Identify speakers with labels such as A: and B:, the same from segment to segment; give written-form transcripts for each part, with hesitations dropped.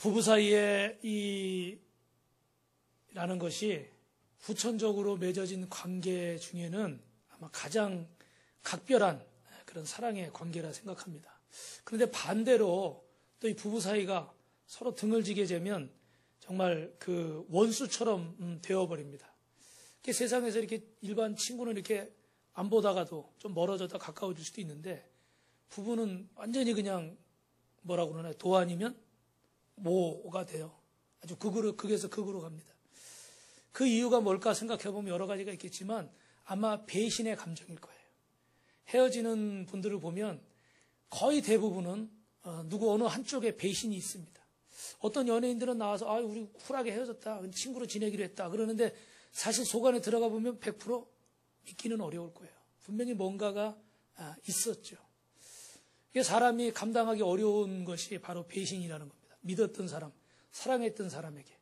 A: 부부 사이에 라는 것이 후천적으로 맺어진 관계 중에는 아마 가장 각별한 그런 사랑의 관계라 생각합니다. 그런데 반대로 또 이 부부 사이가 서로 등을 지게 되면 정말 그 원수처럼 되어버립니다. 세상에서 이렇게 일반 친구는 이렇게 안 보다가도 좀 멀어졌다 가까워질 수도 있는데 부부는 완전히 그냥 뭐라고 그러나요? 도 아니면 모가 돼요. 아주 극에서 극으로 갑니다. 그 이유가 뭘까 생각해보면 여러 가지가 있겠지만 아마 배신의 감정일 거예요. 헤어지는 분들을 보면 거의 대부분은 누구 어느 한쪽에 배신이 있습니다. 어떤 연예인들은 나와서 우리 쿨하게 헤어졌다. 친구로 지내기로 했다. 그러는데 사실 속 안에 들어가 보면 100% 믿기는 어려울 거예요. 분명히 뭔가가 있었죠. 이게 사람이 감당하기 어려운 것이 바로 배신이라는 겁니다. 믿었던 사람, 사랑했던 사람에게.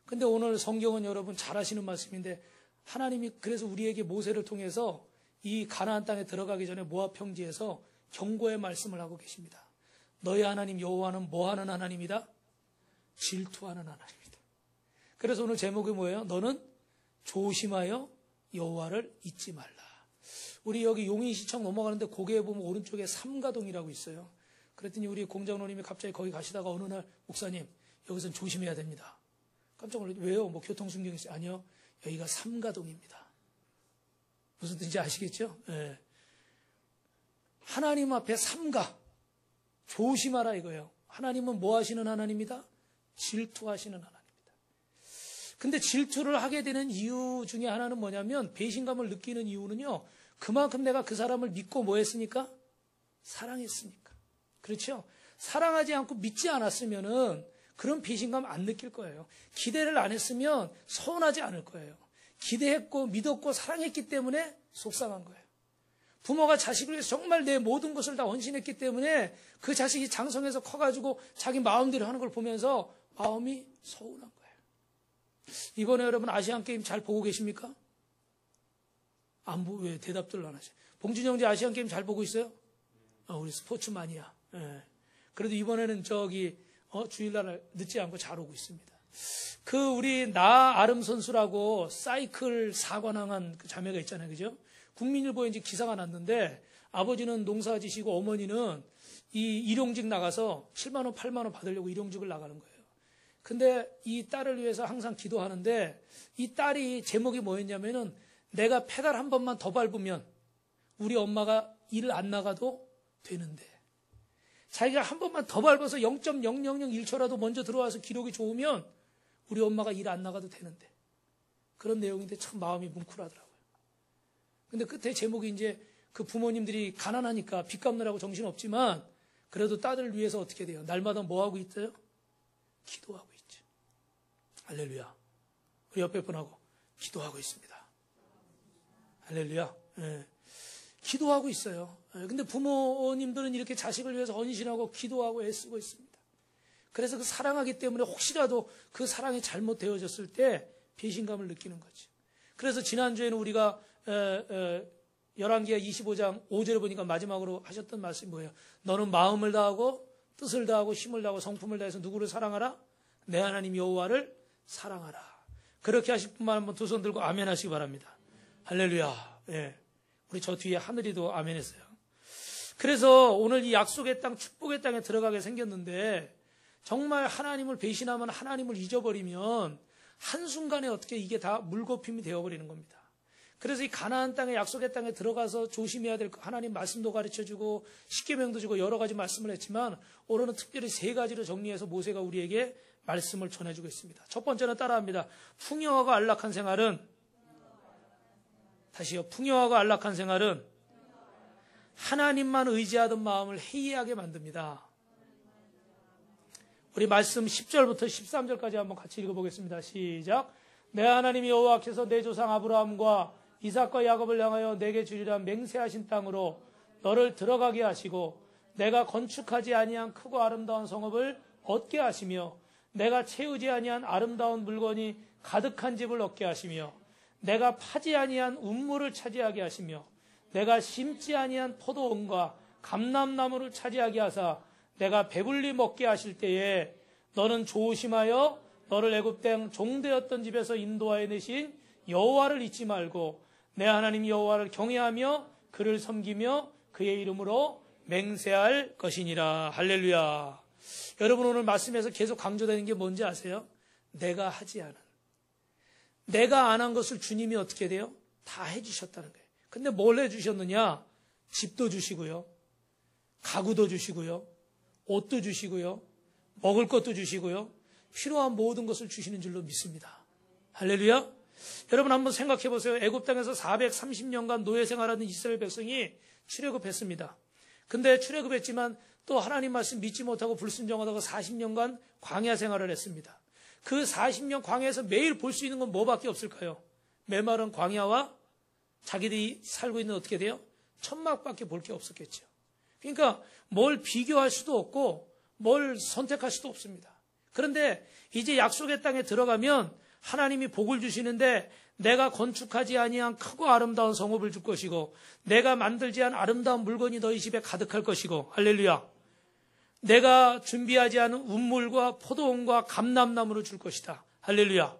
A: 근데 오늘 성경은 여러분 잘 아시는 말씀인데 하나님이 그래서 우리에게 모세를 통해서 이 가나안 땅에 들어가기 전에 모압 평지에서 경고의 말씀을 하고 계십니다. 너희 하나님 여호와는 뭐하는 하나님이다? 질투하는 하나님이다. 그래서 오늘 제목이 뭐예요? 너는 조심하여 여호와를 잊지 말라. 우리 여기 용인시청 넘어가는데 거기에 보면 오른쪽에 삼가동이라고 있어요. 그랬더니 우리 공장로님이 갑자기 거기 가시다가 어느 날 목사님 여기선 조심해야 됩니다. 깜짝 놀랐어요. 왜요? 뭐 교통순경이 있어요? 아니요. 여기가 삼가동입니다. 무슨 뜻인지 아시겠죠? 네. 하나님 앞에 삼가. 조심하라 이거예요. 하나님은 뭐 하시는 하나님이다? 질투하시는 하나님이다. 근데 질투를 하게 되는 이유 중에 하나는 뭐냐면 배신감을 느끼는 이유는요. 그만큼 내가 그 사람을 믿고 뭐 했으니까? 사랑했으니까. 그렇죠? 사랑하지 않고 믿지 않았으면은 그런 배신감 안 느낄 거예요. 기대를 안 했으면 서운하지 않을 거예요. 기대했고 믿었고 사랑했기 때문에 속상한 거예요. 부모가 자식을 위해서 정말 내 모든 것을 다 헌신했기 때문에 그 자식이 장성해서 커가지고 자기 마음대로 하는 걸 보면서 마음이 서운한 거예요. 이번에 여러분 아시안게임 잘 보고 계십니까? 왜 대답들을 안 하세요? 봉준이 형제 아시안게임 잘 보고 있어요? 우리 스포츠마니아. 예. 그래도 이번에는 주일날 늦지 않고 잘 오고 있습니다. 우리 아름 선수라고 사이클 사고 당한 그 자매가 있잖아요. 그죠? 국민일보에 이제 기사가 났는데 아버지는 농사 지시고 어머니는 이 일용직 나가서 7만 원, 8만 원 받으려고 일용직을 나가는 거예요. 근데 이 딸을 위해서 항상 기도하는데 이 딸이 제목이 뭐였냐면은 내가 페달 한 번만 더 밟으면 우리 엄마가 일 안 나가도 되는데 자기가 한 번만 더 밟아서 0.0001초라도 먼저 들어와서 기록이 좋으면 우리 엄마가 일 안 나가도 되는데 그런 내용인데 참 마음이 뭉클하더라고요. 근데 끝에 제목이 이제 그 부모님들이 가난하니까 빚 갚느라고 정신없지만 그래도 딸을 위해서 어떻게 돼요? 날마다 뭐 하고 있어요? 기도하고 있죠. 할렐루야. 우리 옆에 분하고 기도하고 있습니다. 할렐루야. 예. 기도하고 있어요. 근데 부모님들은 이렇게 자식을 위해서 헌신하고 기도하고 애쓰고 있습니다. 그래서 그 사랑하기 때문에 혹시라도 그 사랑이 잘못되어졌을 때 배신감을 느끼는 거죠. 그래서 지난주에는 우리가 열왕기하 25장 5절에 보니까 마지막으로 하셨던 말씀이 뭐예요? 너는 마음을 다하고 뜻을 다하고 힘을 다하고 성품을 다해서 누구를 사랑하라? 내 하나님 여호와를 사랑하라. 그렇게 하실 분만 한번 두 손 들고 아멘 하시기 바랍니다. 할렐루야. 예. 우리 저 뒤에 하늘이도 아멘 했어요. 그래서 오늘 이 약속의 땅, 축복의 땅에 들어가게 생겼는데 정말 하나님을 배신하면 하나님을 잊어버리면 한순간에 어떻게 이게 다 물거품이 되어버리는 겁니다. 그래서 이 가나안 땅의 약속의 땅에 들어가서 조심해야 될 하나님 말씀도 가르쳐주고 십계명도 주고 여러 가지 말씀을 했지만 오늘은 특별히 세 가지로 정리해서 모세가 우리에게 말씀을 전해주고 있습니다. 첫 번째는 따라합니다. 풍요하고 안락한 생활은 다시요. 풍요하고 안락한 생활은 하나님만 의지하던 마음을 해이하게 만듭니다. 우리 말씀 10절부터 13절까지 한번 같이 읽어보겠습니다. 시작. 내 하나님 여호와께서 내 조상 아브라함과 이삭과 야곱을 향하여 내게 주리라 맹세하신 땅으로 너를 들어가게 하시고 내가 건축하지 아니한 크고 아름다운 성읍을 얻게 하시며 내가 채우지 아니한 아름다운 물건이 가득한 집을 얻게 하시며 내가 파지 아니한 운물을 차지하게 하시며 내가 심지 아니한 포도원과 감람나무를 차지하게 하사 내가 배불리 먹게 하실 때에 너는 조심하여 너를 애굽 땅 종되었던 집에서 인도하여 내신 여호와를 잊지 말고 내 하나님 여호와를 경외하며 그를 섬기며 그의 이름으로 맹세할 것이니라. 할렐루야. 여러분, 오늘 말씀에서 계속 강조되는 게 뭔지 아세요? 내가 하지 않은, 내가 안 한 것을 주님이 어떻게 돼요? 다 해주셨다는 거예요. 근데 뭘 해주셨느냐? 집도 주시고요, 가구도 주시고요, 옷도 주시고요, 먹을 것도 주시고요, 필요한 모든 것을 주시는 줄로 믿습니다. 할렐루야. 여러분, 한번 생각해 보세요. 애굽 땅에서 430년간 노예 생활하는 이스라엘 백성이 출애굽했습니다. 근데 출애굽했지만 또 하나님 말씀 믿지 못하고 불순종하다가 40년간 광야 생활을 했습니다. 그 40년 광야에서 매일 볼 수 있는 건 뭐밖에 없을까요? 메마른 광야와 자기들이 살고 있는 어떻게 돼요? 천막밖에 볼 게 없었겠죠. 그러니까 뭘 비교할 수도 없고 뭘 선택할 수도 없습니다. 그런데 이제 약속의 땅에 들어가면 하나님이 복을 주시는데 내가 건축하지 아니한 크고 아름다운 성읍을 줄 것이고 내가 만들지 않은 아름다운 물건이 너희 집에 가득할 것이고, 할렐루야. 내가 준비하지 않은 운물과 포도원과 감람나무를 줄 것이다. 할렐루야.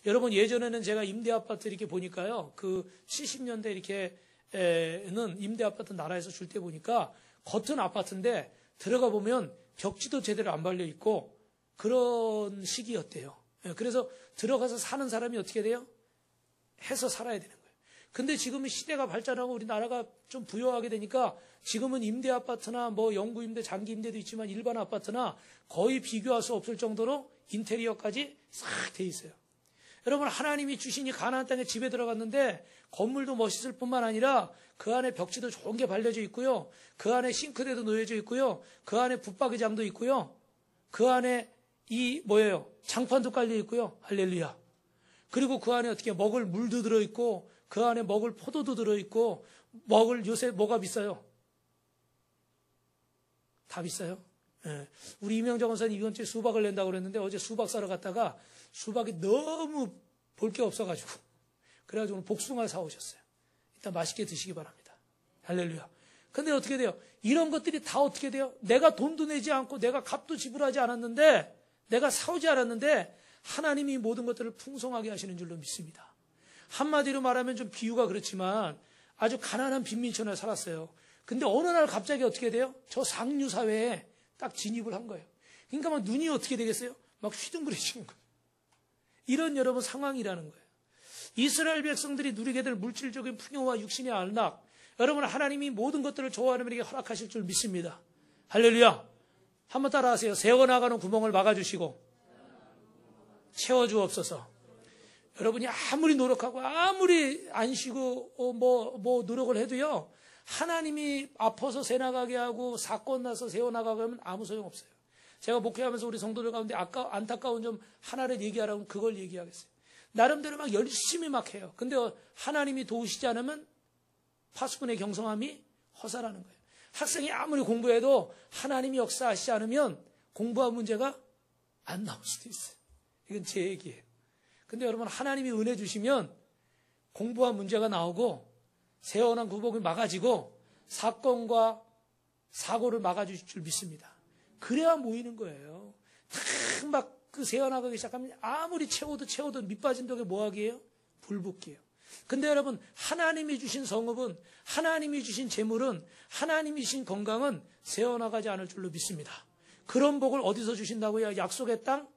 A: 여러분, 예전에는 제가 임대 아파트 이렇게 보니까요, 그 70년대 이렇게는 임대 아파트 나라에서 줄 때 보니까 겉은 아파트인데 들어가 보면 벽지도 제대로 안 발려 있고 그런 시기였대요. 그래서 들어가서 사는 사람이 어떻게 돼요? 해서 살아야 되는 거예요. 근데 지금은 시대가 발전하고 우리나라가 좀 부유하게 되니까 지금은 임대 아파트나 뭐 영구 임대, 장기 임대도 있지만 일반 아파트나 거의 비교할 수 없을 정도로 인테리어까지 싹 돼 있어요. 여러분, 하나님이 주신 이 가나안 땅에 집에 들어갔는데 건물도 멋있을 뿐만 아니라 그 안에 벽지도 좋은 게 발려져 있고요, 그 안에 싱크대도 놓여져 있고요, 그 안에 붙박이장도 있고요, 그 안에 장판도 깔려 있고요. 할렐루야. 그리고 그 안에 어떻게 먹을 물도 들어있고 그 안에 먹을 포도도 들어있고 요새 뭐가 비싸요? 다 비싸요. 예. 우리 이명정 원사님 이번 주에 수박을 낸다고 그랬는데 어제 수박 사러 갔다가 수박이 너무 볼 게 없어가지고 그래가지고 오늘 복숭아를 사오셨어요. 일단 맛있게 드시기 바랍니다. 할렐루야. 근데 어떻게 돼요? 이런 것들이 다 어떻게 돼요? 내가 돈도 내지 않고 내가 값도 지불하지 않았는데, 내가 사오지 않았는데 하나님이 모든 것들을 풍성하게 하시는 줄로 믿습니다. 한마디로 말하면 좀 비유가 그렇지만 아주 가난한 빈민촌에 살았어요. 근데 어느 날 갑자기 어떻게 돼요? 저 상류 사회에 딱 진입을 한 거예요. 그러니까 막 눈이 어떻게 되겠어요? 막 휘둥그레지는 거예요. 이런 여러분 상황이라는 거예요. 이스라엘 백성들이 누리게 될 물질적인 풍요와 육신의 안락, 여러분, 하나님이 모든 것들을 좋아하는 분에게 허락하실 줄 믿습니다. 할렐루야. 한번 따라하세요. 새어나가는 구멍을 막아주시고 채워주옵소서. 여러분이 아무리 노력하고 아무리 안 쉬고 노력을 해도요, 하나님이 아파서 새 나가게 하고 사건 나서 새어나가게 하면 아무 소용없어요. 제가 목회하면서 우리 성도들 가운데 안타까운 점 하나를 얘기하라면 그걸 얘기하겠어요. 나름대로 막 열심히 막 해요. 근데 하나님이 도우시지 않으면 파수꾼의 경성함이 허사라는 거예요. 학생이 아무리 공부해도 하나님이 역사하시지 않으면 공부한 문제가 안 나올 수도 있어요. 이건 제 얘기예요. 근데 여러분, 하나님이 은혜 주시면 공부한 문제가 나오고 세어난 구복이 막아지고 사건과 사고를 막아주실 줄 믿습니다. 그래야 모이는 거예요. 막 그 세어나가기 시작하면 아무리 채워도 밑빠진 독에 뭐하기예요? 불붙기예요. 근데 여러분, 하나님이 주신 성읍은, 하나님이 주신 재물은, 하나님이 주신 건강은 새어나가지 않을 줄로 믿습니다. 그런 복을 어디서 주신다고요? 약속의 땅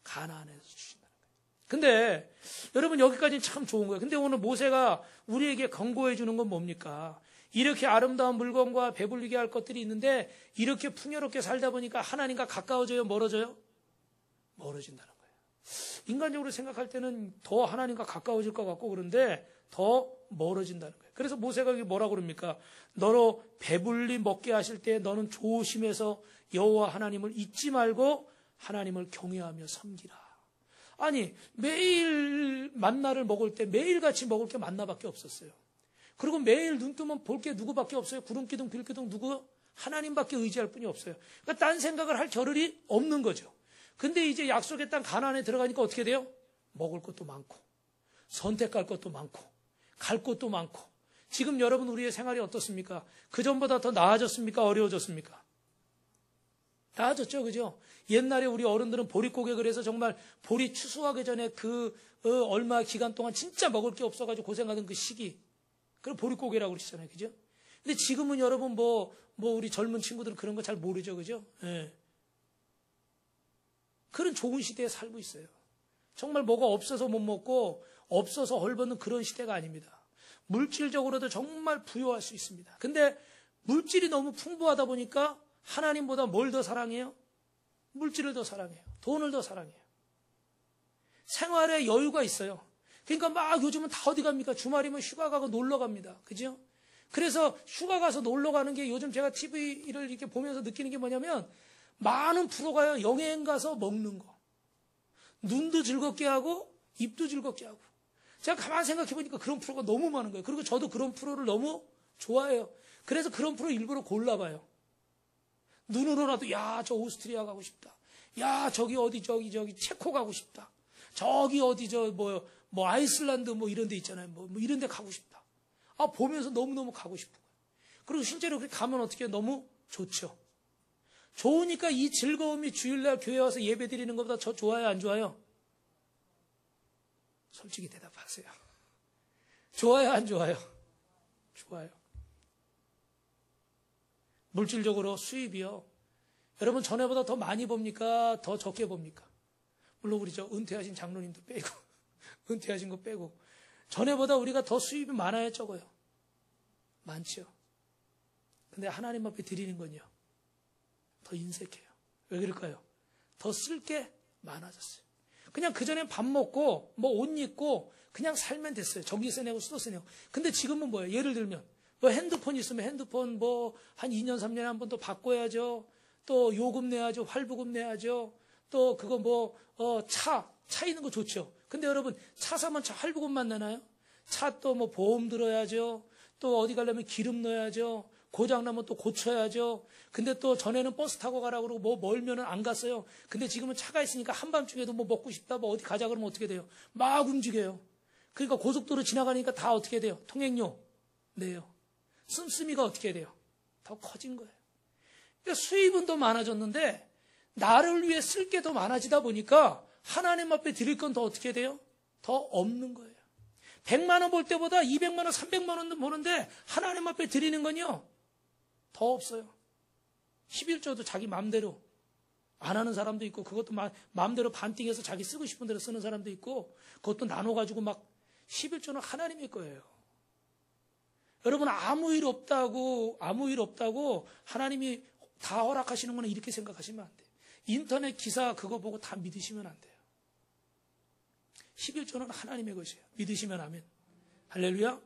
A: 가나안에서 주신다는 거예요. 근데 여러분, 여기까지는 참 좋은 거예요. 근데 오늘 모세가 우리에게 권고해 주는 건 뭡니까? 이렇게 아름다운 물건과 배불리게 할 것들이 있는데 이렇게 풍요롭게 살다 보니까 하나님과 가까워져요? 멀어져요? 멀어진다는 거예요. 인간적으로 생각할 때는 더 하나님과 가까워질 것 같고 그런데 더 멀어진다는 거예요. 그래서 모세가 뭐라고 그럽니까? 너로 배불리 먹게 하실 때 너는 조심해서 여호와 하나님을 잊지 말고 하나님을 경외하며 섬기라. 아니, 매일 만나를 먹을 때 매일같이 먹을 게 만나밖에 없었어요. 그리고 매일 눈 뜨면 볼 게 누구밖에 없어요. 구름기둥 빌기둥 누구? 하나님밖에 의지할 뿐이 없어요. 그러니까 딴 생각을 할 겨를이 없는 거죠. 근데 이제 약속의 땅 가나안에 들어가니까 어떻게 돼요? 먹을 것도 많고 선택할 것도 많고 갈 곳도 많고. 지금 여러분, 우리의 생활이 어떻습니까? 그전보다 더 나아졌습니까? 어려워졌습니까? 나아졌죠, 그죠? 옛날에 우리 어른들은 보릿고개 그래서 정말 보리 추수하기 전에 얼마 기간 동안 진짜 먹을 게 없어가지고 고생하던 그 시기. 그걸 보릿고개라고 그러시잖아요, 그죠? 근데 지금은 여러분 우리 젊은 친구들은 그런 거 잘 모르죠, 그죠? 예. 그런 좋은 시대에 살고 있어요. 정말 뭐가 없어서 못 먹고 없어서 헐벗는 그런 시대가 아닙니다. 물질적으로도 정말 부유할 수 있습니다. 근데 물질이 너무 풍부하다 보니까 하나님보다 뭘 더 사랑해요? 물질을 더 사랑해요. 돈을 더 사랑해요. 생활에 여유가 있어요. 그러니까 막 요즘은 다 어디 갑니까? 주말이면 휴가 가고 놀러 갑니다. 그죠? 그래서 휴가 가서 놀러 가는 게 요즘 제가 TV를 이렇게 보면서 느끼는 게 뭐냐면 많은 프로가요. 여행 가서 먹는 거. 눈도 즐겁게 하고 입도 즐겁게 하고. 제가 가만히 생각해 보니까 그런 프로가 너무 많은 거예요. 그리고 저도 그런 프로를 너무 좋아해요. 그래서 그런 프로 일부러 골라봐요. 눈으로라도 야, 저 오스트리아 가고 싶다. 야, 저기 어디 저기 체코 가고 싶다. 저기 어디 뭐 아이슬란드 뭐 이런 데 있잖아요. 뭐 이런 데 가고 싶다. 아, 보면서 너무너무 가고 싶은 거예요. 그리고 실제로 그렇게 가면 어떻게 해요? 너무 좋죠. 좋으니까 이 즐거움이 주일날 교회 와서 예배 드리는 것보다 더 좋아요, 안 좋아요? 솔직히 대답하세요. 좋아요, 안 좋아요? 좋아요. 물질적으로 수입이요. 여러분 전에보다 더 많이 봅니까? 더 적게 봅니까? 물론 우리 은퇴하신 장로님도 빼고 은퇴하신 거 빼고 전에보다 우리가 더 수입이 많아요, 적어요? 많죠. 근데 하나님 앞에 드리는 건요. 더 인색해요. 왜 그럴까요? 더 쓸 게 많아졌어요. 그냥 그전엔 밥 먹고 뭐 옷 입고 그냥 살면 됐어요. 전기세 내고 수도세 내고. 근데 지금은 뭐예요? 예를 들면 뭐 핸드폰 있으면 핸드폰 뭐 한 2년 3년에 한 번 또 바꿔야죠. 또 요금 내야죠. 활부금 내야죠. 또 그거 차 있는 거 좋죠. 근데 여러분 차 사면 차 활부금만 내나요? 차 또 뭐 보험 들어야죠. 또 어디 가려면 기름 넣어야죠. 고장나면 또 고쳐야죠. 근데 또 전에는 버스 타고 가라고 그러고 뭐 멀면은 안 갔어요. 근데 지금은 차가 있으니까 한밤중에도 뭐 먹고 싶다 뭐 어디 가자 그러면 어떻게 돼요? 막 움직여요. 그러니까 고속도로 지나가니까 다 어떻게 돼요? 통행료 내요. 씀씀이가 어떻게 돼요? 더 커진 거예요. 그러니까 수입은 더 많아졌는데 나를 위해 쓸 게 더 많아지다 보니까 하나님 앞에 드릴 건 더 어떻게 돼요? 더 없는 거예요. 100만 원 벌 때보다 200만 원, 300만 원 버는데 하나님 앞에 드리는 건요. 더 없어요. 11조도 자기 마음대로 안 하는 사람도 있고 그것도 마음대로 반띵해서 자기 쓰고 싶은 대로 쓰는 사람도 있고 그것도 나눠가지고 막 11조는 하나님의 거예요. 여러분 아무 일 없다고 하나님이 다 허락하시는 거는 이렇게 생각하시면 안 돼요. 인터넷 기사 그거 보고 다 믿으시면 안 돼요. 11조는 하나님의 것이에요. 믿으시면 아멘. 할렐루야.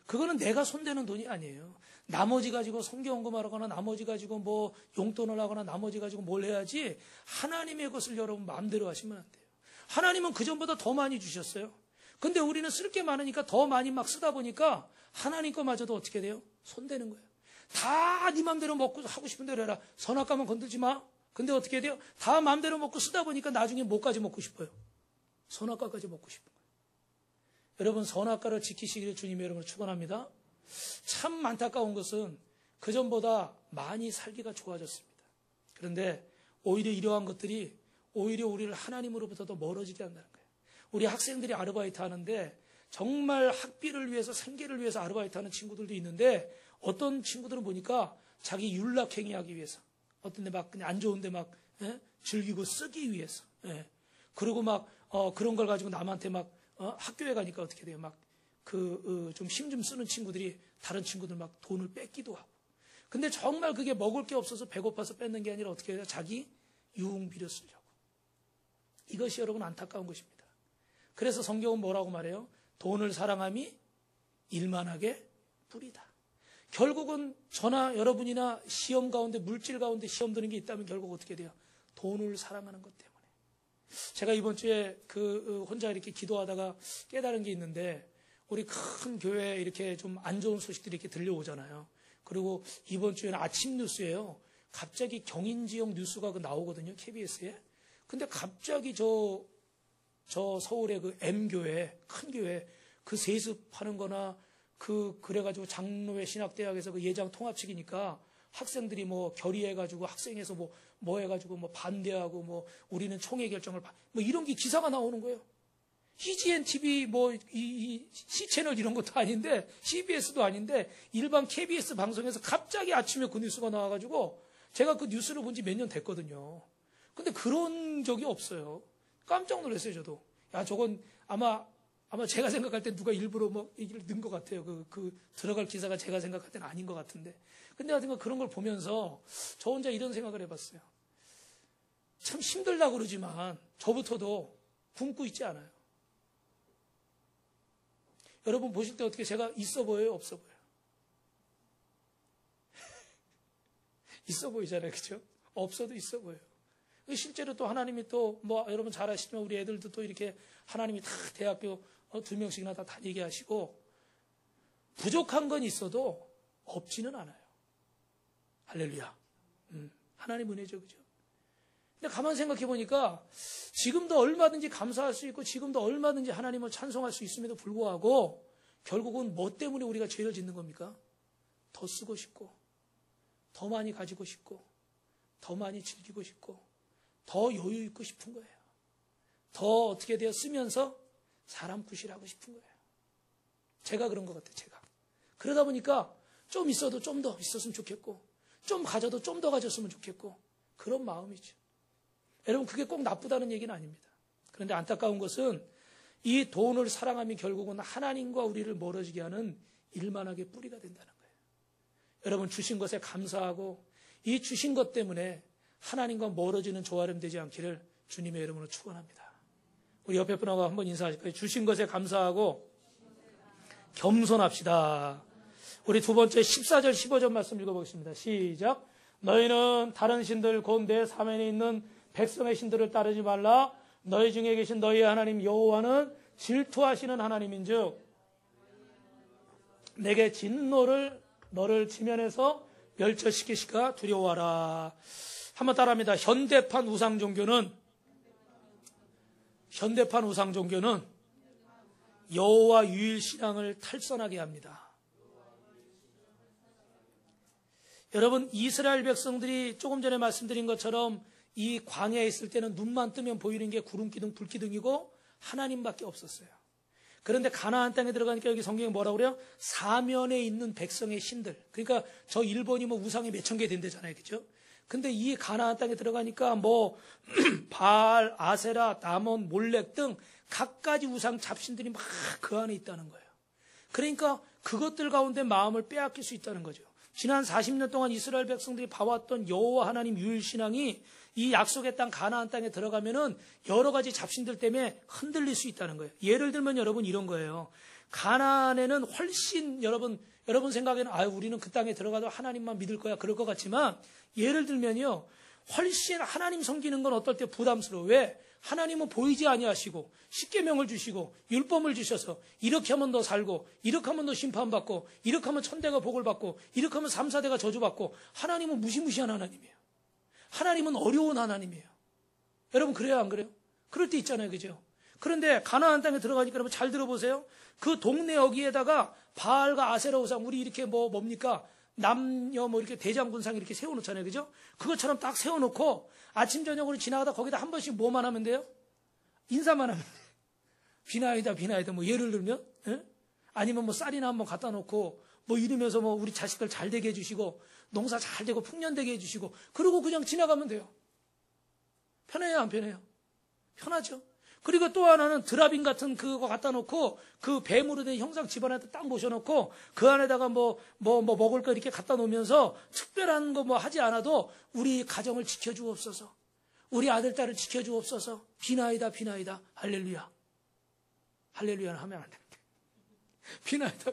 A: 그거는 내가 손대는 돈이 아니에요. 나머지 가지고 성경금하거나 나머지 가지고 뭐 용돈을 하거나 나머지 가지고 뭘 해야지 하나님의 것을 여러분 마음대로 하시면 안 돼요. 하나님은 그전보다 더 많이 주셨어요. 근데 우리는 쓸 게 많으니까 더 많이 막 쓰다 보니까 하나님 거마저도 어떻게 돼요? 손대는 거예요. 다 네 마음대로 먹고 하고 싶은 대로 해라. 선악과만 건들지 마. 근데 어떻게 돼요? 다 마음대로 먹고 쓰다 보니까 나중에 뭐까지 먹고 싶어요? 선악과까지 먹고 싶은 거예요. 여러분 선악과를 지키시기를 주님의 이름으로 축원합니다. 참 안타까운 것은 그전보다 많이 살기가 좋아졌습니다. 그런데 오히려 이러한 것들이 오히려 우리를 하나님으로부터 더 멀어지게 한다는 거예요. 우리 학생들이 아르바이트 하는데 정말 학비를 위해서 생계를 위해서 아르바이트 하는 친구들도 있는데 어떤 친구들은 보니까 자기 윤락행위 하기 위해서 어떤 데 막 그냥 안 좋은 데 막 즐기고 쓰기 위해서 그리고 막 그런 걸 가지고 남한테 막 학교에 가니까 어떻게 돼요? 막 좀 힘 좀 쓰는 친구들이 다른 친구들 막 돈을 뺏기도 하고. 근데 정말 그게 먹을 게 없어서 배고파서 뺏는 게 아니라 어떻게 해요? 자기 유흥비를 쓰려고. 이것이 여러분 안타까운 것입니다. 그래서 성경은 뭐라고 말해요? 돈을 사랑함이 일만하게 뿌리다. 결국은 저나 여러분이나 시험 가운데 물질 가운데 시험 드는 게 있다면 결국 어떻게 돼요? 돈을 사랑하는 것 때문에. 제가 이번 주에 혼자 이렇게 기도하다가 깨달은 게 있는데 우리 큰 교회에 이렇게 좀 안 좋은 소식들이 이렇게 들려오잖아요. 그리고 이번 주에는 아침 뉴스예요. 갑자기 경인 지역 뉴스가 나오거든요. KBS에. 근데 갑자기 저 서울의 그 M교회, 큰 교회, 그 세습하는 거나 그래가지고 장로회 신학대학에서 그 예장 통합식이니까 학생들이 뭐 결의해가지고 학생회에서 뭐 해가지고 뭐 반대하고 뭐 우리는 총회 결정을 뭐 이런 게 기사가 나오는 거예요. EGN TV 이 C채널 이런 것도 아닌데 CBS도 아닌데 일반 KBS 방송에서 갑자기 아침에 그 뉴스가 나와가지고 제가 그 뉴스를 본 지 몇 년 됐거든요. 근데 그런 적이 없어요. 깜짝 놀랐어요, 저도. 야, 저건 아마 제가 생각할 때 누가 일부러 뭐 얘기를 넣은 것 같아요. 들어갈 기사가 제가 생각할 때는 아닌 것 같은데. 근데 하여튼 그런 걸 보면서 저 혼자 이런 생각을 해봤어요. 참 힘들다 그러지만 저부터도 굶고 있지 않아요. 여러분 보실 때 어떻게 제가 있어 보여요? 없어 보여요? 있어 보이잖아요. 그죠? 없어도 있어 보여요. 실제로 또 하나님이 또 여러분 잘 아시지만 우리 애들도 또 이렇게 하나님이 다 대학교 2명씩이나 다 다니게 하시고 부족한 건 있어도 없지는 않아요. 할렐루야. 하나님 은혜죠. 그죠? 근데 가만 생각해 보니까 지금도 얼마든지 감사할 수 있고 지금도 얼마든지 하나님을 찬송할 수 있음에도 불구하고 결국은 뭐 때문에 우리가 죄를 짓는 겁니까? 더 쓰고 싶고 더 많이 가지고 싶고 더 많이 즐기고 싶고 더 여유 있고 싶은 거예요. 더 어떻게 되어 쓰면서 사람 구실하고 싶은 거예요. 제가 그런 것 같아요. 제가. 그러다 보니까 좀 있어도 좀 더 있었으면 좋겠고 좀 가져도 좀 더 가졌으면 좋겠고 그런 마음이죠. 여러분 그게 꼭 나쁘다는 얘기는 아닙니다. 그런데 안타까운 것은 이 돈을 사랑하면 결국은 하나님과 우리를 멀어지게 하는 일만하게 뿌리가 된다는 거예요. 여러분 주신 것에 감사하고 이 주신 것 때문에 하나님과 멀어지는 조아름 되지 않기를 주님의 이름으로 축원합니다. 우리 옆에 분하고 한번 인사하실까요? 주신 것에 감사하고 겸손합시다. 우리 두 번째 14절 15절 말씀 읽어보겠습니다. 시작. 너희는 다른 신들 곧 내 사면에 있는 백성의 신들을 따르지 말라. 너희 중에 계신 너희 하나님 여호와는 질투하시는 하나님인즉 내게 진노를 너를 지면에서 멸절시키시까 두려워하라. 한번 따라합니다. 현대판 우상종교는 여호와 유일신앙을 탈선하게 합니다. 여러분 이스라엘 백성들이 조금 전에 말씀드린 것처럼 이 광야에 있을 때는 눈만 뜨면 보이는 게 구름기둥 불기둥이고 하나님밖에 없었어요. 그런데 가나안 땅에 들어가니까 여기 성경에 뭐라고 그래요? 사면에 있는 백성의 신들. 그러니까 저 일본이 우상이 몇천 개 된대잖아요. 그죠? 근데 이 가나안 땅에 들어가니까 바알, 아세라, 다몬, 몰렉 등 갖가지 우상 잡신들이 막 그 안에 있다는 거예요. 그러니까 그것들 가운데 마음을 빼앗길 수 있다는 거죠. 지난 40년 동안 이스라엘 백성들이 봐왔던 여호와 하나님 유일신앙이 이 약속의 땅 가나안 땅에 들어가면은 여러 가지 잡신들 때문에 흔들릴 수 있다는 거예요. 예를 들면 여러분 이런 거예요. 가나안에는 훨씬 여러분 생각에는 우리는 그 땅에 들어가도 하나님만 믿을 거야 그럴 것 같지만 예를 들면요. 훨씬 하나님 섬기는 건 어떨 때 부담스러워. 왜? 하나님은 보이지 아니하시고 십계명을 주시고 율법을 주셔서 이렇게 하면 너 살고 이렇게 하면 너 심판받고 이렇게 하면 천대가 복을 받고 이렇게 하면 3, 4대가 저주받고 하나님은 무시무시한 하나님이에요. 하나님은 어려운 하나님이에요. 여러분 그래요 안 그래요? 그럴 때 있잖아요. 그죠? 그런데 가나안 땅에 들어가니까 여러분 잘 들어보세요. 그 동네 여기에다가 바알과 아세라 우상 우리 이렇게 뭡니까? 남녀 이렇게 대장군상 이렇게 세워놓잖아요. 그죠? 그것처럼 딱 세워놓고 아침 저녁으로 지나가다 거기다 한 번씩 뭐만 하면 돼요? 인사만 하면 돼요. 비나이다 예를 들면 아니면 쌀이나 한번 갖다 놓고 이러면서 우리 자식들 잘 되게 해주시고 농사 잘 되고 풍년되게 해주시고 그러고 그냥 지나가면 돼요. 편해요 안 편해요? 편하죠. 그리고 또 하나는 드라빈 같은 그거 갖다 놓고 그 뱀으로 된 형상 집안에다 딱 모셔놓고 그 안에다가 먹을 거 이렇게 갖다 놓으면서 특별한 거 하지 않아도 우리 가정을 지켜주옵소서. 우리 아들, 딸을 지켜주옵소서. 비나이다. 할렐루야. 할렐루야는 하면 안 됩니다. 비나이다.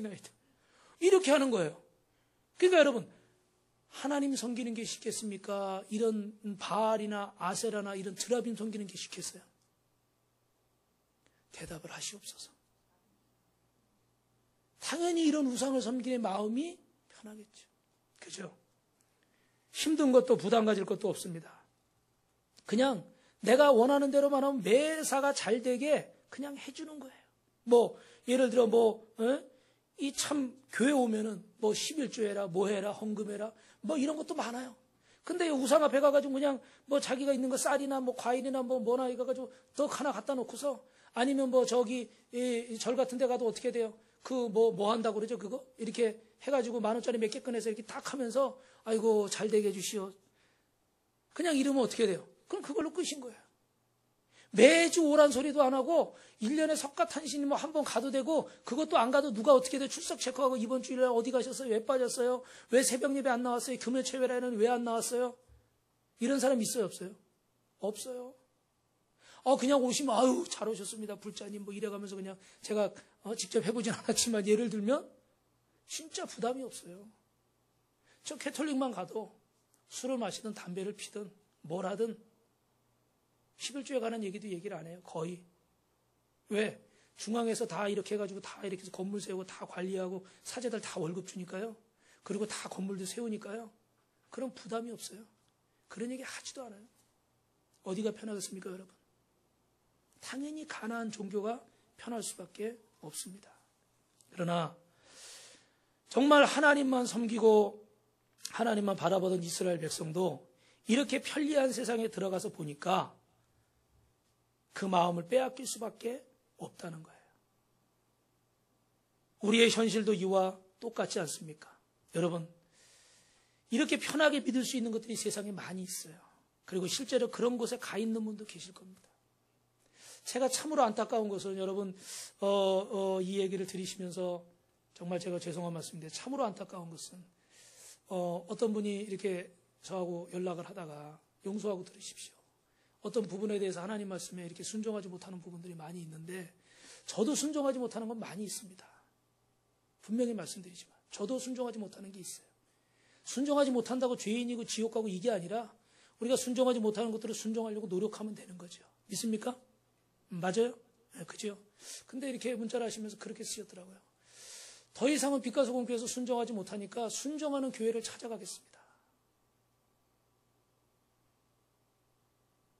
A: 이렇게 하는 거예요. 그러니까 여러분, 하나님 섬기는 게 쉽겠습니까? 이런 바알이나 아세라나 이런 드라빈 섬기는 게 쉽겠어요? 대답을 하시옵소서. 당연히 이런 우상을 섬기는 마음이 편하겠죠. 그죠? 힘든 것도 부담 가질 것도 없습니다. 그냥 내가 원하는 대로만 하면 매사가 잘 되게 그냥 해주는 거예요. 예를 들어 이 참 교회 오면은 11조 해라, 해라, 헌금해라, 뭐 이런 것도 많아요. 근데 우상 앞에 가가지고 그냥 뭐 자기가 있는 거 쌀이나 뭐 과일이나 뭐나 이거 떡 하나 갖다 놓고서 아니면 뭐 저기 절 같은 데 가도 어떻게 돼요? 그 뭐 한다고 그러죠? 그거? 이렇게 해가지고 10,000원짜리 몇 개 꺼내서 이렇게 딱 하면서 아이고 잘 되게 해주시오. 그냥 이러면 어떻게 돼요? 그럼 그걸로 끝인 거예요. 매주 오란 소리도 안 하고 1년에 석가탄신이 뭐 한 번 가도 되고 그것도 안 가도 누가 어떻게 돼 출석 체크하고 이번 주일에 어디 가셨어요? 왜 빠졌어요? 왜 새벽 예배 안 나왔어요? 금요체외라는 왜 안 나왔어요? 이런 사람 있어요? 없어요? 없어요. 그냥 오시면 아유 잘 오셨습니다 불자님 뭐 이래가면서 그냥 제가 직접 해보진 않았지만 예를 들면 진짜 부담이 없어요. 저 캐톨릭만 가도 술을 마시든 담배를 피든 뭘 하든 11조에 관한 얘기를 안 해요. 거의. 왜? 중앙에서 다 이렇게 해가지고 다 이렇게 해서 건물 세우고 다 관리하고 사제들 다 월급 주니까요. 그리고 다 건물도 세우니까요. 그런 부담이 없어요. 그런 얘기 하지도 않아요. 어디가 편하겠습니까, 여러분? 당연히 가나안 종교가 편할 수밖에 없습니다. 그러나 정말 하나님만 섬기고 하나님만 바라보던 이스라엘 백성도 이렇게 편리한 세상에 들어가서 보니까 그 마음을 빼앗길 수밖에 없다는 거예요. 우리의 현실도 이와 똑같지 않습니까? 여러분, 이렇게 편하게 믿을 수 있는 것들이 세상에 많이 있어요. 그리고 실제로 그런 곳에 가 있는 분도 계실 겁니다. 제가 참으로 안타까운 것은 여러분 이 얘기를 들으시면서 정말 제가 죄송한 말씀인데 참으로 안타까운 것은 어떤 분이 이렇게 저하고 연락을 하다가 용서하고 들으십시오. 어떤 부분에 대해서 하나님 말씀에 이렇게 순종하지 못하는 부분들이 많이 있는데 저도 순종하지 못하는 건 많이 있습니다. 분명히 말씀드리지만 저도 순종하지 못하는 게 있어요. 순종하지 못한다고 죄인이고 지옥 가고 이게 아니라 우리가 순종하지 못하는 것들을 순종하려고 노력하면 되는 거죠. 믿습니까? 맞아요? 네, 그죠? 근데 이렇게 문자를 하시면서 그렇게 쓰셨더라고요. 더 이상은 빛과 소금 교회에서 순종하지 못하니까 순종하는 교회를 찾아가겠습니다.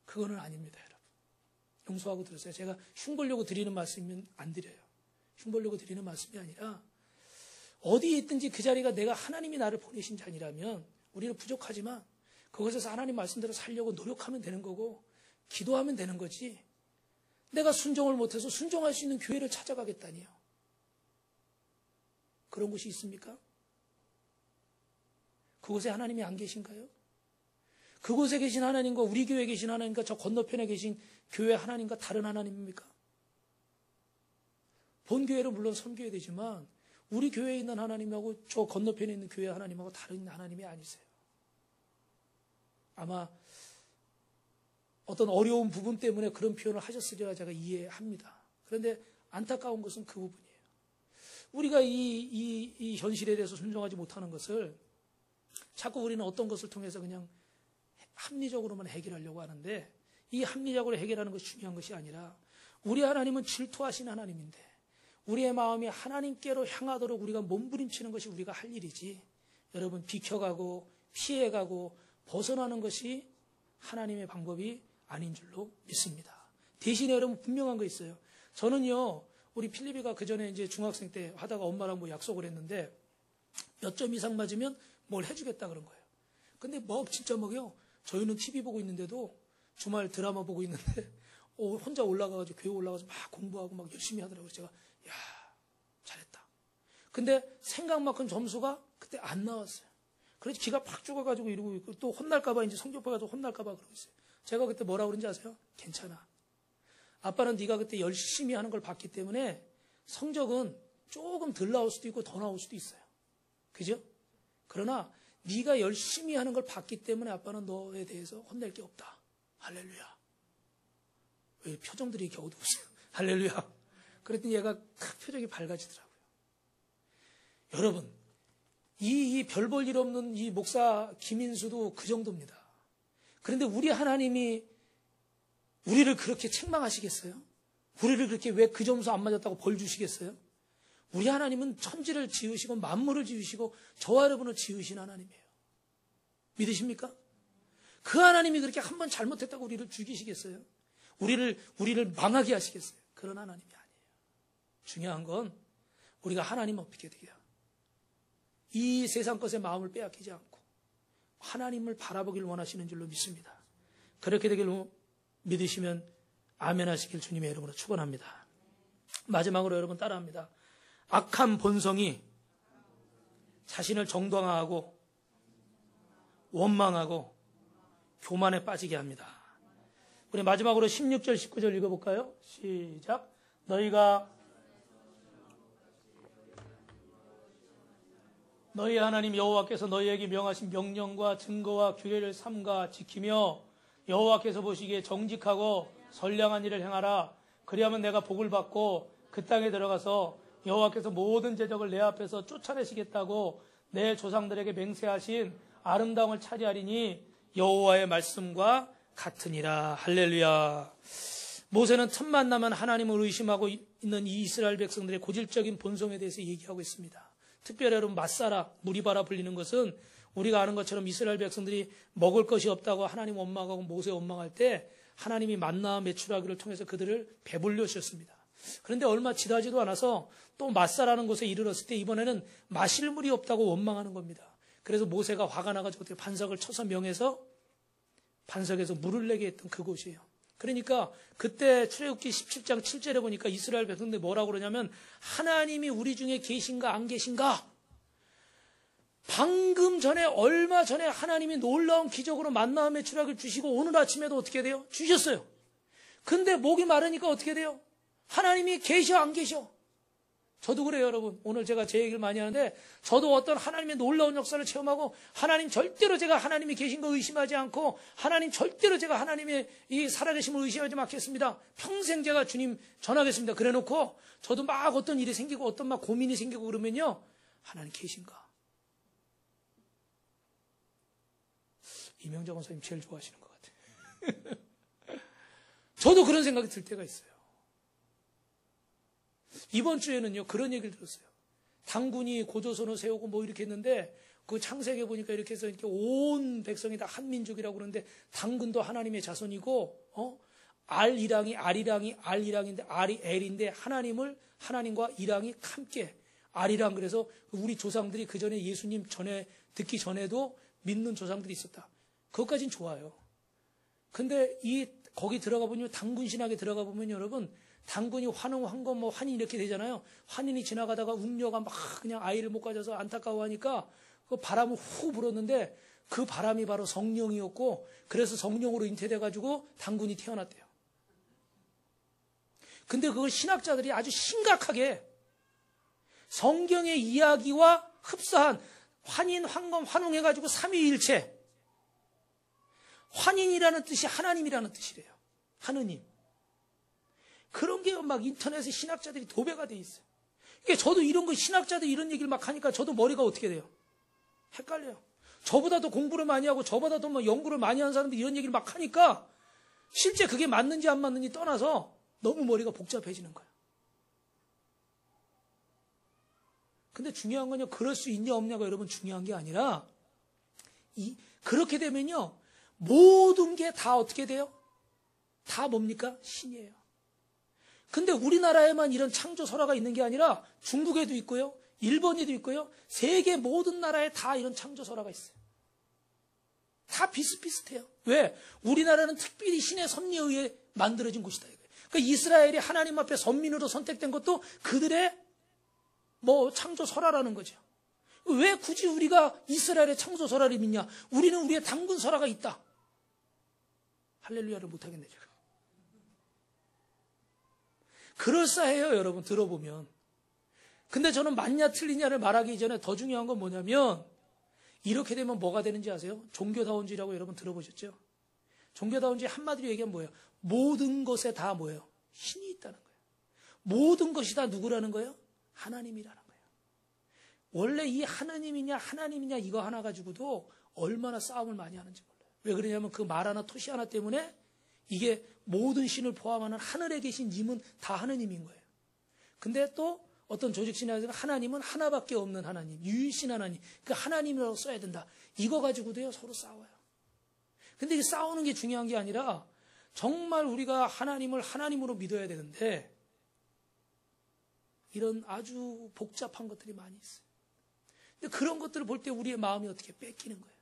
A: 그거는 아닙니다, 여러분. 용서하고 들으세요. 제가 흉보려고 드리는 말씀이면 안 드려요. 흉보려고 드리는 말씀이 아니라 어디에 있든지 그 자리가 내가 하나님이 나를 보내신 자리라면 우리는 부족하지만 그것에서 하나님 말씀대로 살려고 노력하면 되는 거고 기도하면 되는 거지 내가 순종을 못해서 순종할 수 있는 교회를 찾아가겠다니요. 그런 곳이 있습니까? 그곳에 하나님이 안 계신가요? 그곳에 계신 하나님과 우리 교회에 계신 하나님과 저 건너편에 계신 교회 하나님과 다른 하나님입니까? 본 교회를 물론 섬겨야 되지만 우리 교회에 있는 하나님하고 저 건너편에 있는 교회 하나님하고 다른 하나님이 아니세요. 아마 어떤 어려운 부분 때문에 그런 표현을 하셨으리라 제가 이해합니다. 그런데 안타까운 것은 그 부분이에요. 우리가 이 현실에 대해서 순종하지 못하는 것을 자꾸 우리는 어떤 것을 통해서 그냥 합리적으로만 해결하려고 하는데 이 합리적으로 해결하는 것이 중요한 것이 아니라 우리 하나님은 질투하신 하나님인데 우리의 마음이 하나님께로 향하도록 우리가 몸부림치는 것이 우리가 할 일이지 여러분 비켜가고 피해가고 벗어나는 것이 하나님의 방법이 아닌 줄로 믿습니다. 대신에 여러분 분명한 거 있어요. 저는요 우리 필리비가 그 전에 이제 중학생 때 하다가 엄마랑 뭐 약속을 했는데 몇 점 이상 맞으면 뭘 해주겠다 그런 거예요. 근데 진짜 먹여. 저희는 TV 보고 있는데도 주말 드라마 보고 있는데 혼자 올라가가지고 교회 올라가서 막 공부하고 막 열심히 하더라고요. 제가 야 잘했다. 근데 생각만큼 점수가 그때 안 나왔어요. 그래서 기가 팍 죽어가지고 이러고 있고 또 혼날까봐 이제 성적표 가지고 혼날까봐 그러고 있어요. 제가 그때 뭐라 그런지 아세요? 괜찮아. 아빠는 네가 그때 열심히 하는 걸 봤기 때문에 성적은 조금 덜 나올 수도 있고 더 나올 수도 있어요. 그죠? 그러나 네가 열심히 하는 걸 봤기 때문에 아빠는 너에 대해서 혼낼 게 없다. 할렐루야. 왜 표정들이 이렇게 어두우세요? 할렐루야. 그랬더니 얘가 탁 표정이 밝아지더라고요. 여러분, 이 별 볼 일 없는 이 목사 김인수도 그 정도입니다. 그런데 우리 하나님이 우리를 그렇게 책망하시겠어요? 우리를 그렇게 왜 그 점수 안 맞았다고 벌 주시겠어요? 우리 하나님은 천지를 지으시고 만물을 지으시고 저와 여러분을 지으신 하나님이에요. 믿으십니까? 그 하나님이 그렇게 한 번 잘못했다고 우리를 죽이시겠어요? 우리를 망하게 하시겠어요? 그런 하나님이 아니에요. 중요한 건 우리가 하나님 어떻게 돼요? 이 세상 것에 마음을 빼앗기지 않고 하나님을 바라보길 원하시는 줄로 믿습니다. 그렇게 되길 믿으시면 아멘 하시길 주님의 이름으로 축원합니다. 마지막으로 여러분 따라합니다. 악한 본성이 자신을 정당화하고 원망하고 교만에 빠지게 합니다. 우리 마지막으로 16절 19절 읽어볼까요? 시작. 너희 하나님 여호와께서 너희에게 명하신 명령과 증거와 규례를 삼가 지키며 여호와께서 보시기에 정직하고 선량한 일을 행하라. 그리하면 내가 복을 받고 그 땅에 들어가서 여호와께서 모든 제적을 내 앞에서 쫓아내시겠다고 내 조상들에게 맹세하신 아름다움을 차지하리니 여호와의 말씀과 같으니라. 할렐루야. 모세는 틈만 나면 하나님을 의심하고 있는 이 이스라엘 백성들의 고질적인 본성에 대해서 얘기하고 있습니다. 특별히 여러분 맞사라, 무리바라 불리는 것은 우리가 아는 것처럼 이스라엘 백성들이 먹을 것이 없다고 하나님 원망하고 모세 원망할 때 하나님이 만나 메추라기를 통해서 그들을 배불려 주셨습니다. 그런데 얼마 지나지도 않아서 또 맞사라는 곳에 이르렀을 때 이번에는 마실 물이 없다고 원망하는 겁니다. 그래서 모세가 화가 나가지고 어떻게 반석을 쳐서 명해서 반석에서 물을 내게 했던 그곳이에요. 그러니까 그때 출애굽기 17장 7절에 보니까 이스라엘 백성들이 뭐라고 그러냐면 하나님이 우리 중에 계신가 안 계신가? 방금 전에 얼마 전에 하나님이 놀라운 기적으로 만나 메추라기를 주시고 오늘 아침에도 어떻게 돼요? 주셨어요. 근데 목이 마르니까 어떻게 돼요? 하나님이 계셔 안 계셔? 저도 그래요, 여러분. 오늘 제가 제 얘기를 많이 하는데 저도 어떤 하나님의 놀라운 역사를 체험하고 하나님 절대로 제가 하나님이 계신 거 의심하지 않고 하나님 절대로 제가 하나님의 이 살아계심을 의심하지 않겠습니다. 평생 제가 주님 전하겠습니다. 그래놓고 저도 막 어떤 일이 생기고 어떤 막 고민이 생기고 그러면요. 하나님 계신가? 이명자 권사님 제일 좋아하시는 것 같아요. 저도 그런 생각이 들 때가 있어요. 이번 주에는요, 그런 얘기를 들었어요. 당군이 고조선을 세우고 뭐 이렇게 했는데, 그 창세기에 보니까 이렇게 해서 이렇게 온 백성이 다 한 민족이라고 그러는데, 당군도 하나님의 자손이고, 알이랑인데, 알이 엘인데, 하나님과 이랑이 함께, 알이랑 그래서 우리 조상들이 그 전에 예수님 전에, 듣기 전에도 믿는 조상들이 있었다. 그것까진 좋아요. 근데 거기 들어가 보면, 당군 신학에 들어가 보면 여러분, 당군이 환웅, 뭐 환인 이렇게 되잖아요. 환인이 지나가다가 웅녀가 막 그냥 아이를 못 가져서 안타까워하니까 그 바람을 후 불었는데 그 바람이 바로 성령이었고 그래서 성령으로 잉태돼가지고 당군이 태어났대요. 근데 그걸 신학자들이 아주 심각하게 성경의 이야기와 흡사한 환인, 환검, 환웅해가지고 삼위일체. 환인이라는 뜻이 하나님이라는 뜻이래요. 하느님. 그런 게 막 인터넷에 신학자들이 도배가 돼 있어요. 그러니까 저도 이런 거 신학자들 이런 얘기를 막 하니까 저도 머리가 어떻게 돼요? 헷갈려요. 저보다도 공부를 많이 하고 저보다도 뭐 연구를 많이 한 사람들이 이런 얘기를 막 하니까 실제 그게 맞는지 안 맞는지 떠나서 너무 머리가 복잡해지는 거예요. 근데 중요한 건요, 그럴 수 있냐 없냐가 여러분 중요한 게 아니라 그렇게 되면요, 모든 게 다 어떻게 돼요? 다 뭡니까? 신이에요. 근데 우리나라에만 이런 창조 설화가 있는 게 아니라 중국에도 있고요, 일본에도 있고요, 세계 모든 나라에 다 이런 창조 설화가 있어요. 다 비슷비슷해요. 왜? 우리나라는 특별히 신의 섭리에 의해 만들어진 곳이다. 그러니까 이스라엘이 하나님 앞에 선민으로 선택된 것도 그들의 창조 설화라는 거죠. 왜 굳이 우리가 이스라엘의 창조 설화를 믿냐? 우리는 우리의 당군 설화가 있다. 할렐루야를 못하겠네, 제가. 그럴싸해요, 여러분, 들어보면. 근데 저는 맞냐 틀리냐를 말하기 전에 더 중요한 건 뭐냐면, 이렇게 되면 뭐가 되는지 아세요? 종교다운주의라고 여러분 들어보셨죠? 종교다운주의 한마디로 얘기하면 뭐예요? 모든 것에 다 뭐예요? 신이 있다는 거예요. 모든 것이 다 누구라는 거예요? 하나님이라는 거예요. 원래 이 하나님이냐 이거 하나 가지고도 얼마나 싸움을 많이 하는지 몰라요. 왜 그러냐면 그 말 하나 토시 하나 때문에 이게 모든 신을 포함하는 하늘에 계신 님은 다 하느님인 거예요. 근데 또 어떤 조직신학에서 하나님은 하나밖에 없는 하나님, 유일신 하나님, 그 하나님이라고 써야 된다. 이거 가지고도요, 서로 싸워요. 근데 이 싸우는 게 중요한 게 아니라 정말 우리가 하나님을 하나님으로 믿어야 되는데 이런 아주 복잡한 것들이 많이 있어요. 근데 그런 것들을 볼 때 우리의 마음이 어떻게 뺏기는 거예요.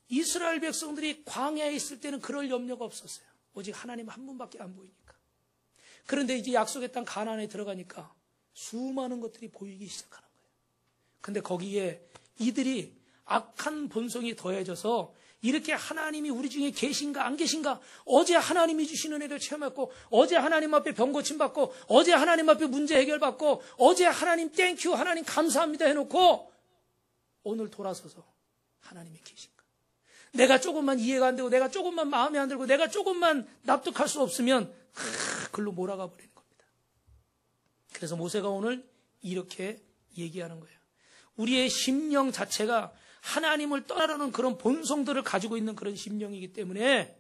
A: 이스라엘 백성들이 광야에 있을 때는 그럴 염려가 없었어요. 오직 하나님 한 분밖에 안 보이니까. 그런데 이제 약속의 땅 가나안에 들어가니까 수많은 것들이 보이기 시작하는 거예요. 근데 거기에 이들이 악한 본성이 더해져서 이렇게 하나님이 우리 중에 계신가 안 계신가, 어제 하나님이 주신 은혜를 체험했고, 어제 하나님 앞에 병 고침받고, 어제 하나님 앞에 문제 해결받고, 어제 하나님 땡큐 하나님 감사합니다 해놓고 오늘 돌아서서 하나님이 계신가, 내가 조금만 이해가 안 되고 내가 조금만 마음에 안 들고 내가 조금만 납득할 수 없으면 글로 몰아가 버리는 겁니다. 그래서 모세가 오늘 이렇게 얘기하는 거예요. 우리의 심령 자체가 하나님을 떠나려는 그런 본성들을 가지고 있는 그런 심령이기 때문에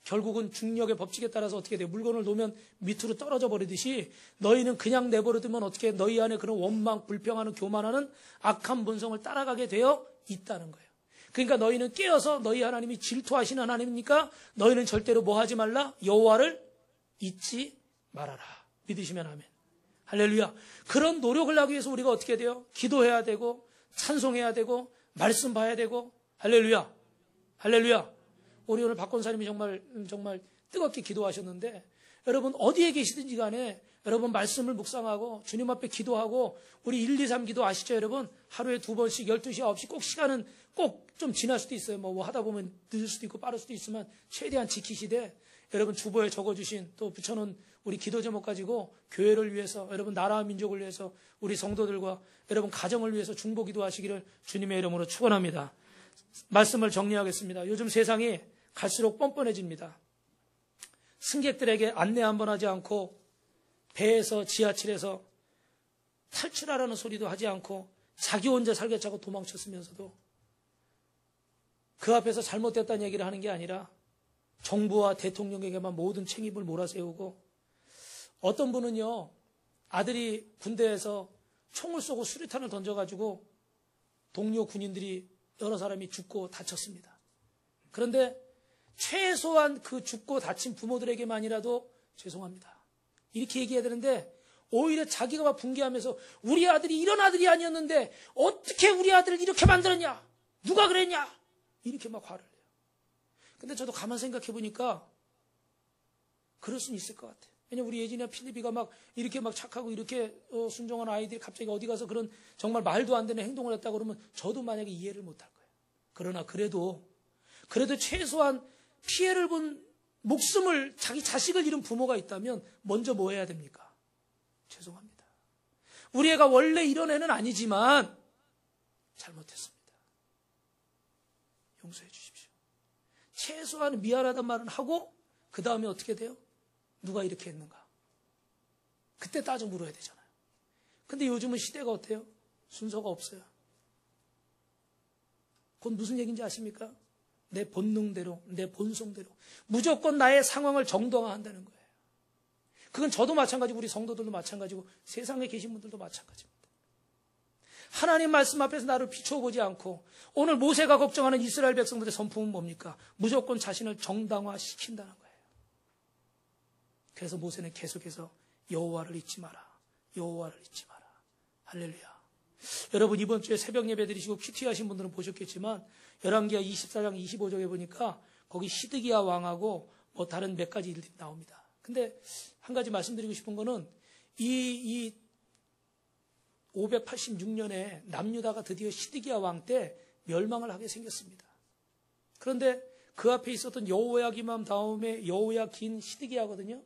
A: 결국은 중력의 법칙에 따라서 어떻게 돼요? 물건을 놓으면 밑으로 떨어져 버리듯이 너희는 그냥 내버려두면 어떻게 너희 안에 그런 원망, 불평하는, 교만하는 악한 본성을 따라가게 되어 있다는 거예요. 그러니까 너희는 깨어서 너희 하나님이 질투하시는 하나님이니까 너희는 절대로 뭐 하지 말라? 여호와를 잊지 말아라. 믿으시면 아멘. 할렐루야. 그런 노력을 하기 위해서 우리가 어떻게 돼요? 기도해야 되고 찬송해야 되고 말씀 봐야 되고. 할렐루야. 할렐루야. 우리 오늘 박 권사님이 정말 뜨겁게 기도하셨는데, 여러분 어디에 계시든지 간에 여러분 말씀을 묵상하고 주님 앞에 기도하고, 우리 1, 2, 3 기도 아시죠 여러분? 하루에 2번씩 12시 9시 꼭 시간은 꼭 좀 지날 수도 있어요. 뭐 하다 보면 늦을 수도 있고 빠를 수도 있지만 최대한 지키시되, 여러분 주보에 적어주신 또 붙여놓은 우리 기도 제목 가지고 교회를 위해서, 여러분 나라와 민족을 위해서, 우리 성도들과 여러분 가정을 위해서 중보 기도하시기를 주님의 이름으로 축원합니다. 말씀을 정리하겠습니다. 요즘 세상이 갈수록 뻔뻔해집니다. 승객들에게 안내 한번 하지 않고 배에서 지하철에서 탈출하라는 소리도 하지 않고 자기 혼자 살겠다고 도망쳤으면서도 그 앞에서 잘못됐다는 얘기를 하는 게 아니라 정부와 대통령에게만 모든 책임을 몰아세우고, 어떤 분은요 아들이 군대에서 총을 쏘고 수류탄을 던져가지고 동료 군인들이 여러 사람이 죽고 다쳤습니다. 그런데 최소한 그 죽고 다친 부모들에게만이라도 죄송합니다 이렇게 얘기해야 되는데, 오히려 자기가 막 분개하면서 우리 아들이 이런 아들이 아니었는데 어떻게 우리 아들을 이렇게 만들었냐, 누가 그랬냐, 이렇게 막 화를 내요. 근데 저도 가만 생각해 보니까 그럴 수는 있을 것 같아요. 왜냐면 우리 예진이나 필립이가 막 이렇게 막 착하고 이렇게 순종한 아이들이 갑자기 어디 가서 그런 정말 말도 안 되는 행동을 했다 그러면 저도 만약에 이해를 못할 거예요. 그러나 그래도 최소한 피해를 본 목숨을, 자기 자식을 잃은 부모가 있다면 먼저 뭐 해야 됩니까? 죄송합니다. 우리 애가 원래 이런 애는 아니지만 잘못했습니다. 용서해 주십시오. 최소한 미안하단 말은 하고 그 다음에 어떻게 돼요? 누가 이렇게 했는가? 그때 따져 물어야 되잖아요. 근데 요즘은 시대가 어때요? 순서가 없어요. 그건 무슨 얘기인지 아십니까? 내 본능대로, 내 본성대로 무조건 나의 상황을 정당화한다는 거예요. 그건 저도 마찬가지고 우리 성도들도 마찬가지고 세상에 계신 분들도 마찬가지입니다. 하나님 말씀 앞에서 나를 비춰보지 않고, 오늘 모세가 걱정하는 이스라엘 백성들의 선풍은 뭡니까? 무조건 자신을 정당화시킨다는 거예요. 그래서 모세는 계속해서 여호와를 잊지 마라, 여호와를 잊지 마라. 할렐루야. 여러분 이번 주에 새벽 예배 드리시고 큐티 하신 분들은 보셨겠지만 열왕기하 24장 25절에 보니까 거기 시드기야 왕하고 뭐 다른 몇 가지 일들이 나옵니다. 근데 한 가지 말씀드리고 싶은 거는 이 586년에 남유다가 드디어 시드기야 왕 때 멸망을 하게 생겼습니다. 그런데 그 앞에 있었던 여호야김 왕 다음에 여호야긴 시드기야거든요.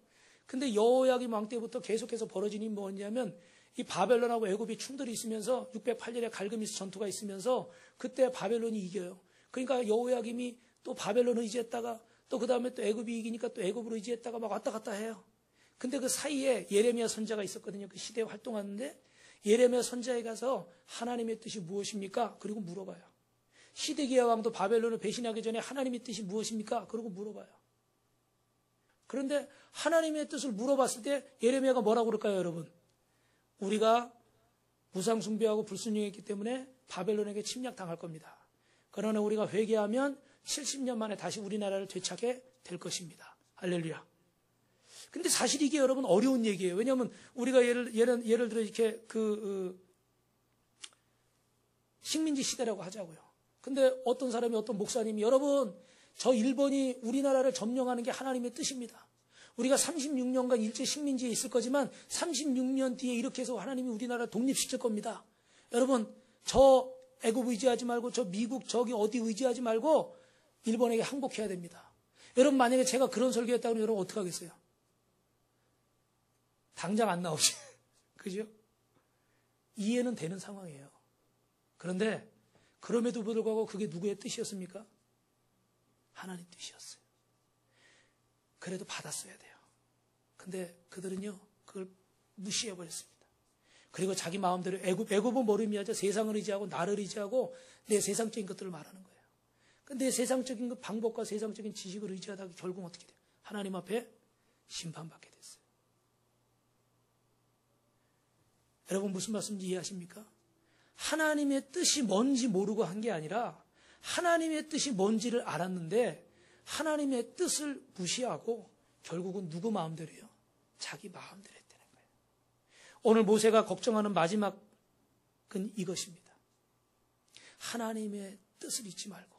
A: 근데 여호야김 왕 때부터 계속해서 벌어진 일이 뭐냐면, 이 바벨론하고 애굽이 충돌이 있으면서 608년에 갈그미스 전투가 있으면서 그때 바벨론이 이겨요. 그러니까 여호야김이 또 바벨론을 의지했다가 또 그 다음에 또 애굽이 이기니까 또 애굽으로 의지했다가 막 왔다 갔다 해요. 근데 그 사이에 예레미야 선지자가 있었거든요. 그 시대에 활동하는데 예레미야 선지자에 가서 하나님의 뜻이 무엇입니까? 그리고 물어봐요. 시드기야 왕도 바벨론을 배신하기 전에 하나님의 뜻이 무엇입니까? 그리고 물어봐요. 그런데 하나님의 뜻을 물어봤을 때 예레미야가 뭐라고 그럴까요, 여러분? 우리가 우상 숭배하고 불순종했기 때문에 바벨론에게 침략당할 겁니다. 그러나 우리가 회개하면 70년 만에 다시 우리나라를 되찾게 될 것입니다. 할렐루야. 근데 사실 이게 여러분 어려운 얘기예요. 왜냐하면 우리가 예를 들어 이렇게 식민지 시대라고 하자고요. 근데 어떤 사람이, 어떤 목사님이, 여러분, 저 일본이 우리나라를 점령하는 게 하나님의 뜻입니다. 우리가 36년간 일제 식민지에 있을 거지만 36년 뒤에 이렇게 해서 하나님이 우리나라를 독립시킬 겁니다. 여러분, 저 애국 의지하지 말고, 저 미국 저기 어디 의지하지 말고 일본에게 항복해야 됩니다. 여러분, 만약에 제가 그런 설교했다고 하면 여러분 어떻게 하겠어요? 당장 안 나오지. 그죠? 이해는 되는 상황이에요. 그런데 그럼에도 불구하고 그게 누구의 뜻이었습니까? 하나님 뜻이었어요. 그래도 받았어야 돼요. 근데 그들은요, 그걸 무시해버렸습니다. 그리고 자기 마음대로 애굽은 뭐를 의미하죠? 세상을 의지하고 나를 의지하고 내 세상적인 것들을 말하는 거예요. 근데 내 세상적인 그 방법과 세상적인 지식을 의지하다가 결국 어떻게 돼요? 하나님 앞에 심판받게 됐어요. 여러분, 무슨 말씀인지 이해하십니까? 하나님의 뜻이 뭔지 모르고 한 게 아니라 하나님의 뜻이 뭔지를 알았는데 하나님의 뜻을 무시하고 결국은 누구 마음대로요? 자기 마음대로 했다는 거예요. 오늘 모세가 걱정하는 마지막은 이것입니다. 하나님의 뜻을 잊지 말고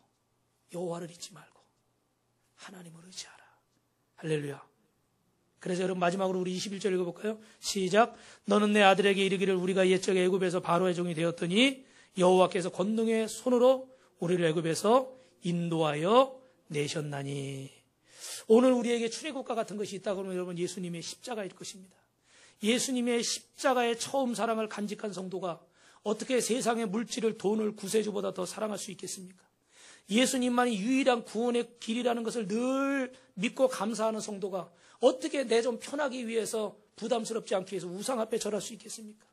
A: 여호와를 잊지 말고 하나님을 의지하라. 할렐루야. 그래서 여러분, 마지막으로 우리 21절 읽어볼까요? 시작. 너는 내 아들에게 이르기를 우리가 옛적에 애굽에서 바로의 종이 되었더니 여호와께서 권능의 손으로 우리를 애굽에서 인도하여 내셨나니. 오늘 우리에게 출애굽과 같은 것이 있다 그러면 여러분, 예수님의 십자가일 것입니다. 예수님의 십자가의 처음 사랑을 간직한 성도가 어떻게 세상의 물질을, 돈을, 구세주보다 더 사랑할 수 있겠습니까? 예수님만이 유일한 구원의 길이라는 것을 늘 믿고 감사하는 성도가 어떻게 내 좀 편하기 위해서, 부담스럽지 않기 위해서 우상 앞에 절할 수 있겠습니까?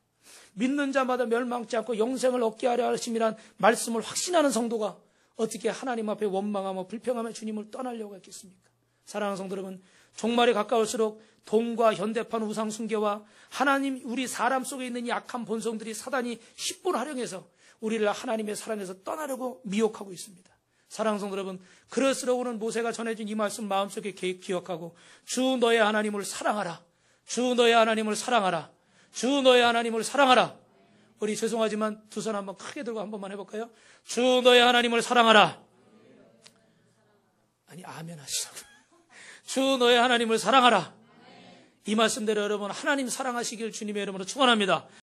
A: 믿는 자마다 멸망치 않고 영생을 얻게 하려 하심이란 말씀을 확신하는 성도가 어떻게 하나님 앞에 원망하며 불평하며 주님을 떠나려고 했겠습니까? 사랑하는 성도 여러분, 종말에 가까울수록 돈과 현대판 우상 숭배와 하나님, 우리 사람 속에 있는 이 악한 본성들이 사단이 10분 활용해서 우리를 하나님의 사랑에서 떠나려고 미혹하고 있습니다. 사랑하는 성도 여러분, 그럴수록 오늘 모세가 전해준 이 말씀 마음속에 기억하고 주 너의 하나님을 사랑하라. 주 너의 하나님을 사랑하라. 주 너의 하나님을 사랑하라. 우리 죄송하지만 두 손 한번 크게 들고 한 번만 해볼까요? 주 너의 하나님을 사랑하라. 아니, 아멘 하시라고. 주 너의 하나님을 사랑하라. 이 말씀대로 여러분, 하나님 사랑하시길 주님의 이름으로 축원합니다.